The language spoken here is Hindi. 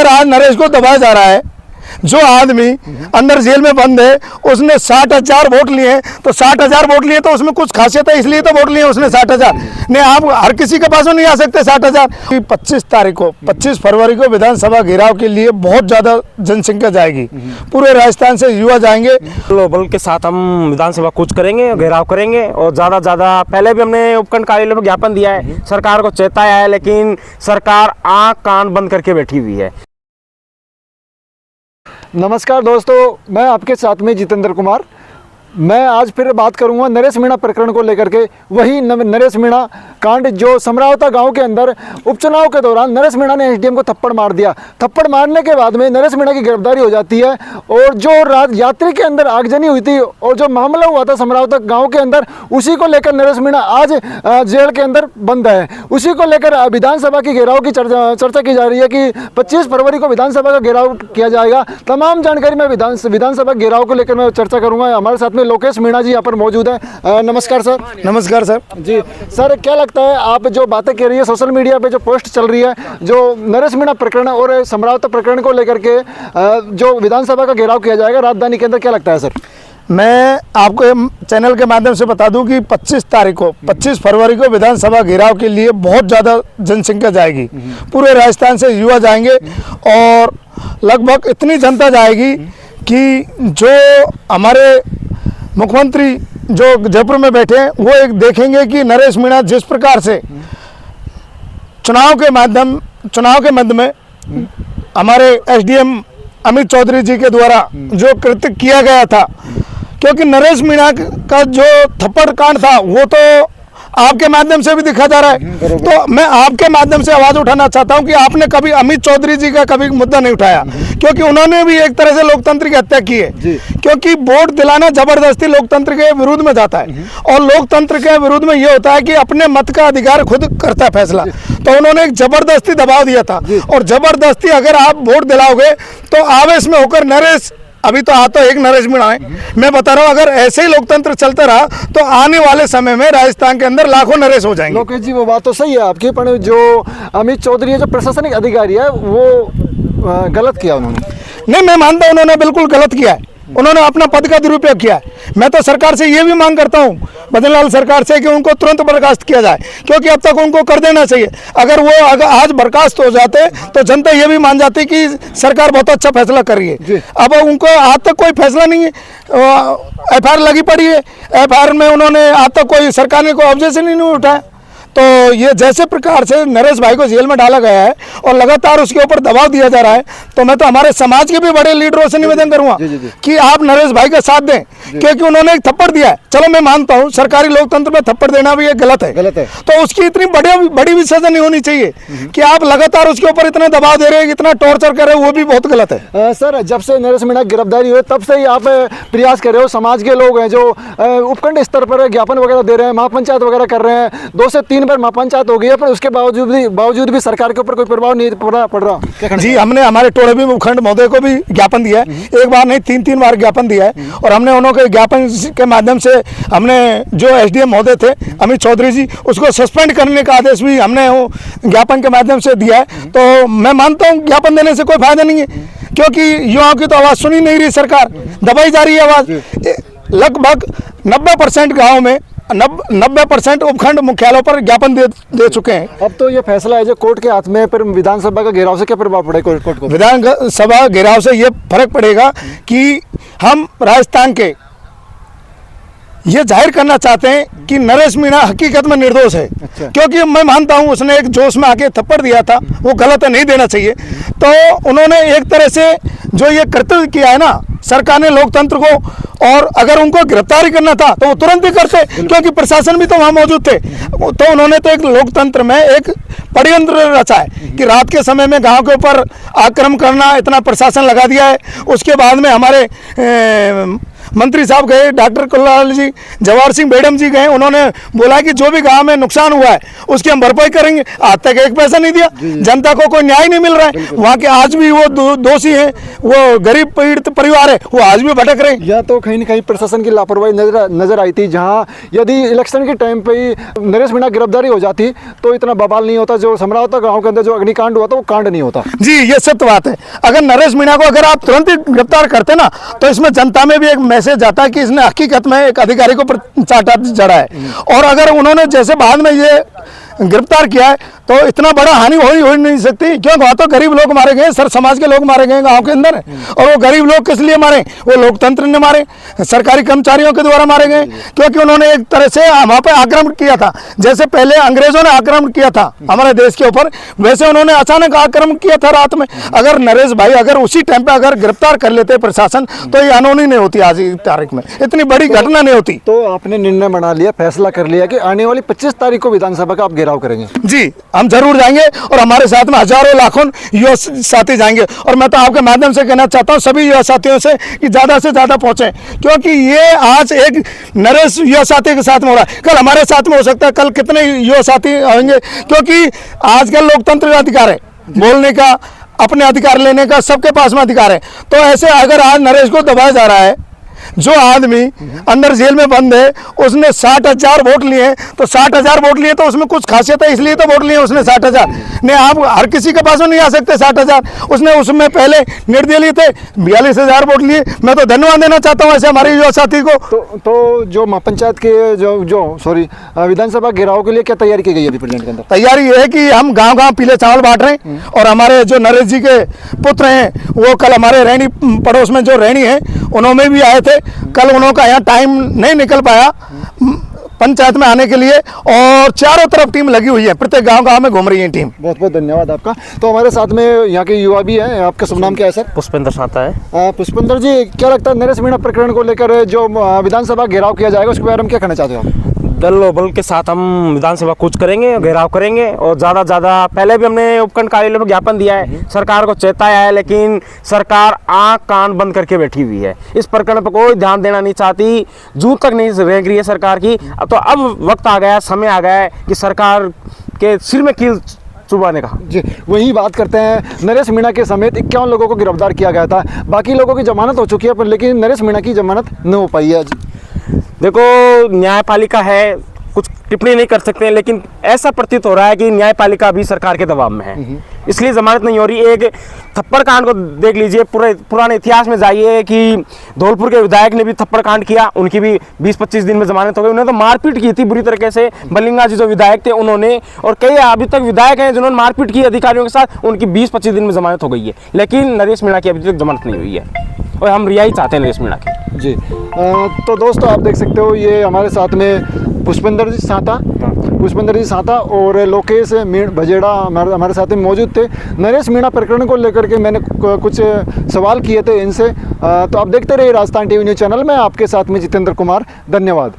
अगर आज नरेश को दबाया जा रहा है, जो आदमी अंदर जेल में बंद है उसने 60,000 वोट लिए, तो 60,000 वोट लिए तो उसमें कुछ खासियत है, इसलिए तो वोट लिए उसने 60,000। नहीं, आप हर किसी के पास नहीं आ सकते 60,000। 25 फरवरी को विधानसभा घेराव के लिए बहुत ज्यादा जनसंख्या जाएगी, पूरे राजस्थान से युवा जाएंगे। बल के साथ हम विधानसभा कूच करेंगे, घेराव करेंगे और ज्यादा पहले भी हमने उपखंड कार्यालय में ज्ञापन दिया है, सरकार को चेताया है, लेकिन सरकार आंख कान बंद करके बैठी हुई है। नमस्कार दोस्तों, मैं आपके साथ में जितेंद्र कुमार। मैं आज फिर बात करूंगा नरेश मीणा प्रकरण को लेकर के। वही नरेश मीणा कांड जो समरावता गांव के अंदर उपचुनाव के दौरान नरेश मीणा ने एसडीएम को थप्पड़ मार दिया। थप्पड़ मारने के बाद में नरेश मीणा की गिरफ्तारी हो जाती है और जो यात्री के अंदर आगजनी हुई थी और जो मामला हुआ था समरावता गाँव के अंदर, उसी को लेकर नरेश मीणा आज जेल के अंदर बंद है। उसी को लेकर विधानसभा की घेराव की चर्चा की जा रही है कि 25 फरवरी को विधानसभा का घेराव किया जाएगा। तमाम जानकारी मैं विधानसभा घेराव को लेकर मैं चर्चा करूँगा। हमारे साथ में लोकेश मीणा जी यहाँ पर मौजूद है। नमस्कार सर। नमस्कार सर जी। सर, क्या लगता है, आप जो बातें कह रही है सोशल मीडिया पे, जो पोस्ट चल रही है, जो नरेश मीणा प्रकरण और समरावता प्रकरण को लेकर के जो विधानसभा का घेराव किया जाएगा राजधानी के अंदर, क्या लगता है सर? मैं आपको चैनल के माध्यम से बता दूं कि 25 फरवरी को विधानसभा घेराव के लिए बहुत ज़्यादा जनसंख्या जाएगी, पूरे राजस्थान से युवा जाएंगे और लगभग इतनी जनता जाएगी कि जो हमारे मुख्यमंत्री जो जयपुर में बैठे हैं वो एक देखेंगे कि नरेश मीणा जिस प्रकार से चुनाव के मध्य में हमारे एसडीएम अमित चौधरी जी के द्वारा जो कृत्य किया गया था, क्योंकि नरेश मीणा का जो थप्पड़ कांड था वो तो आपके माध्यम से भी दिखा जा रहा है। तो मैं आपके माध्यम से आवाज उठाना चाहता हूं कि आपने कभी अमित चौधरी जी का कभी मुद्दा नहीं उठाया, क्योंकि उन्होंने भी एक तरह से लोकतंत्र की हत्या की है। क्योंकि वोट दिलाना जबरदस्ती लोकतंत्र के विरुद्ध में जाता है और लोकतंत्र के विरुद्ध में ये होता है कि अपने मत का अधिकार खुद करता है फैसला। तो उन्होंने एक जबरदस्ती दबाव दिया था और जबरदस्ती अगर आप वोट दिलाओगे तो आवेश में होकर नरेश, अभी तो आता एक नरेश मीणा है, मैं बता रहा हूँ अगर ऐसे ही लोकतंत्र चलता रहा तो आने वाले समय में राजस्थान के अंदर लाखों नरेश हो जाएंगे। लोकेश जी, वो बात तो सही है आपकी, पर जो अमित चौधरी है, जो प्रशासनिक अधिकारी है, वो गलत किया उन्होंने। नहीं, मैं मानता हूँ उन्होंने बिल्कुल गलत किया है, उन्होंने अपना पद का दुरुपयोग किया है। मैं तो सरकार से ये भी मांग करता हूँ, बद्रीलाल सरकार से, कि उनको तुरंत बर्खास्त किया जाए, क्योंकि अब तक उनको कर देना चाहिए। अगर वो आज बर्खास्त हो जाते तो जनता ये भी मान जाती कि सरकार बहुत अच्छा फैसला कर रही है। अब उनको आज तक कोई फैसला नहीं है, एफआईआर लगी पड़ी है, एफआईआर में उन्होंने आज तक कोई सरकार ने कोई ऑब्जेक्शन ही नहीं उठाया। तो ये जैसे प्रकार से नरेश भाई को जेल में डाला गया है और लगातार उसके ऊपर दबाव दिया जा रहा है, तो मैं तो हमारे समाज के भी बड़े लीडरों से निवेदन करूंगा कि आप नरेश भाई का साथ दें, क्योंकि उन्होंने एक थप्पड़ दिया है। चलो मैं मानता हूं सरकारी लोकतंत्र में थप्पड़ देना भी एक गलत है, तो उसकी इतनी बड़ी भी सजा नहीं होनी चाहिए कि आप लगातार उसके ऊपर इतना दबाव दे रहे हैं, इतना टॉर्चर कर रहे हो, वो भी बहुत गलत है। सर, जब से नरेश मीणा गिरफ्तारी हुई तब से ही आप प्रयास कर रहे हो, समाज के लोग हैं जो उपखंड स्तर पर ज्ञापन वगैरह दे रहे हैं, महापंचायत वगैरह कर रहे हैं, 2 से 3 बार महापंचायत हो गई है, पर उसके बावजूद भी सरकार के ऊपर कोई प्रभाव नहीं पड़ रहा। जी, हमने हमारे टोड़े भी उपखंड महोदय को भी ज्ञापन दिया है, एक बार नहीं 3 बार ज्ञापन दिया है, और हमने उन्होंने ज्ञापन के माध्यम से हमने जो एसडीएम महोदय थे अमित चौधरी जी, उसको सस्पेंड करने का आदेश भी हमने ज्ञापन के माध्यम से दिया है। तो मैं मानता हूँ ज्ञापन देने से कोई फायदा नहीं है, क्योंकि युवाओं की तो आवाज़ सुनी नहीं रही, सरकार दबाई जा रही है आवाज़। लगभग 90% गाँव में 90% उपखंड मुख्यालयों पर ज्ञापन दे चुके हैं। अब तो ये फैसला है जो कोर्ट के हाथ में, पर विधानसभा का घेराव से क्या प्रभाव पड़ेगा कोर्ट को? विधानसभा घेराव से ये फर्क पड़ेगा कि हम राजस्थान के ये जाहिर करना चाहते हैं कि नरेश मीणा हकीकत में निर्दोष है। अच्छा। क्योंकि मैं मानता हूं उसने एक जोश में आके थप्पड़ दिया था, वो गलत है, नहीं देना चाहिए। तो उन्होंने एक तरह से जो ये कर्तव्य किया है ना सरकार ने लोकतंत्र को, और अगर उनको गिरफ्तारी करना था तो वो तुरंत ही करते, क्योंकि प्रशासन भी तो वहाँ मौजूद थे। तो उन्होंने तो एक लोकतंत्र में एक षड्यंत्र रचा है कि रात के समय में गांव के ऊपर आक्रमण करना, इतना प्रशासन लगा दिया है। उसके बाद में हमारे मंत्री साहब गए, डॉक्टर कुल्लाल जी, जवाहर सिंह बेडम जी गए, उन्होंने बोला कि जो भी गांव में नुकसान हुआ है उसकी हम भरपाई करेंगे। आज तक एक पैसा नहीं दिया, जनता को कोई न्याय नहीं मिल रहा है। वहाँ के आज भी वो दोषी हैं, वो गरीब पीड़ित परिवार है, वो आज भी भटक रहे हैं। या तो कहीं न कहीं प्रशासन की लापरवाही नजर आई थी, जहां यदि इलेक्शन के टाइम पे ही नरेश मीणा गिरफ्तारी हो जाती तो इतना बवाल नहीं होता। जो समरावता गांव के अंदर जो अग्निकांड हुआ था वो कांड नहीं होता। जी, ये सत्य बात है। अगर नरेश मीणा को अगर आप तुरंत ही गिरफ्तार करते ना, तो इसमें जनता में भी एक मैसेज जाता है कि इसने हकीकत में एक अधिकारी को चाटा चढ़ा है। और अगर उन्होंने जैसे बाद में ये गिरफ्तार किया है तो इतना बड़ा हानि हो नहीं सकती, क्यों? वहाँ तो गरीब लोग मारे गए, सर समाज के लोग मारे गए गांव के अंदर। और वो गरीब लोग किस लिए मारे? वो लोकतंत्र ने मारे, सरकारी कर्मचारियों के द्वारा मारे गए, क्योंकि उन्होंने एक तरह से वहाँ पे आक्रमण किया था। जैसे पहले अंग्रेजों ने आक्रमण किया था हमारे देश के ऊपर, वैसे उन्होंने अचानक आक्रमण किया था रात में। अगर नरेश भाई अगर उसी टाइम पे अगर गिरफ्तार कर लेते प्रशासन, तो ये अनहोनी नहीं होती, आज की तारीख में इतनी बड़ी घटना नहीं होती। तो आपने निर्णय बना लिया, फैसला कर लिया कि आने वाली 25 तारीख को विधानसभा का आप घेराव करेंगे? जी, हम जरूर जाएंगे और हमारे साथ में हजारों लाखों युवा साथी जाएंगे। और मैं तो आपके माध्यम से कहना चाहता हूं सभी युवा साथियों से कि ज्यादा से ज्यादा पहुंचे, क्योंकि ये आज एक नरेश युवा साथी के साथ में हो रहा है, कल हमारे साथ में हो सकता है, कल कितने युवा साथी आएंगे। क्योंकि आजकल लोकतंत्र का अधिकार है, बोलने का, अपने अधिकार लेने का, सबके पास में अधिकार है। तो ऐसे अगर आज नरेश को दबाया जा रहा है, जो आदमी अंदर जेल में बंद है उसने 60,000 वोट लिए, तो 60,000 वोट लिए तो उसमें कुछ खासियत है, इसलिए तो वोट लिए उसने 60,000। नहीं, आप हर किसी के पास में नहीं आ सकते 60,000। उसने उसमें पहले निर्दलीय थे, 42,000 वोट लिए। मैं तो धन्यवाद देना चाहता हूँ ऐसे हमारे युवा साथी को। तो जो पंचायत के विधानसभा घेराव के लिए क्या तैयारी की गई है अभी प्रेजेंट के अंदर? तैयारी ये है कि हम गांव-गांव पीले चावल बांट रहे हैं। और हमारे जो नरेश जी के पुत्र हैं वो कल हमारे रैनी पड़ोस में जो रैनी है उन्होंने भी आए थे। कल उनका यहाँ टाइम नहीं निकल पाया पंचायत में आने के लिए, और चारों तरफ टीम लगी हुई है, प्रत्येक गांव में घूम रही है टीम। बहुत बहुत धन्यवाद आपका। तो हमारे साथ में यहाँ के युवा भी हैं। आपका शुभ नाम क्या है सर? पुष्पेंद्र साता है। पुष्पेंद्र जी, क्या लगता है नरेश मीणा प्रकरण को लेकर जो विधानसभा घेराव किया जाएगा उसके बारे में क्या कहना चाहते हो आप? दल और बल के साथ हम विधानसभा कूच करेंगे, घेराव करेंगे और ज़्यादा से ज़्यादा, पहले भी हमने उपखंड कार्यालय में ज्ञापन दिया है, सरकार को चेताया है, लेकिन सरकार आँख कान बंद करके बैठी हुई है। इस प्रकरण पर कोई ध्यान देना नहीं चाहती, जूत तक नहीं रेंग रही है सरकार की। तो अब वक्त आ गया, समय आ गया है कि सरकार के सिर में कील चुभाने का। जी, वही बात करते हैं। नरेश मीणा के समेत 51 लोगों को गिरफ्तार किया गया था, बाकी लोगों की जमानत हो चुकी है, पर लेकिन नरेश मीणा की जमानत नहीं हो पाई है। देखो, न्यायपालिका है, कुछ टिप्पणी नहीं कर सकते हैं, लेकिन ऐसा प्रतीत हो रहा है कि न्यायपालिका भी सरकार के दबाव में है, इसलिए जमानत नहीं हो रही। एक थप्पड़ कांड को देख लीजिए, पूरे पुराने इतिहास में जाइए कि धौलपुर के विधायक ने भी थप्पड़ कांड किया, उनकी भी 20-25 दिन में जमानत हो गई। उन्होंने तो मारपीट की थी बुरी तरीके से, बलिंगा जी जो विधायक थे उन्होंने, और कई अभी तक विधायक हैं जिन्होंने मारपीट की अधिकारियों के साथ, उनकी 20-25 दिन में जमानत हो गई है। लेकिन नरेश मीणा की अभी तक जमानत नहीं हुई है और हम रिहाई चाहते हैं नरेश मीणा की। जी, तो दोस्तों आप देख सकते हो, ये हमारे साथ में पुष्पेंद्र जी साता और लोकेश भजेड़ा हमारे साथ में मौजूद थे। नरेश मीणा प्रकरण को लेकर के मैंने कुछ सवाल किए थे इनसे। तो आप देखते रहिए राजस्थान टीवी न्यूज़ चैनल में, आपके साथ में जितेंद्र कुमार। धन्यवाद।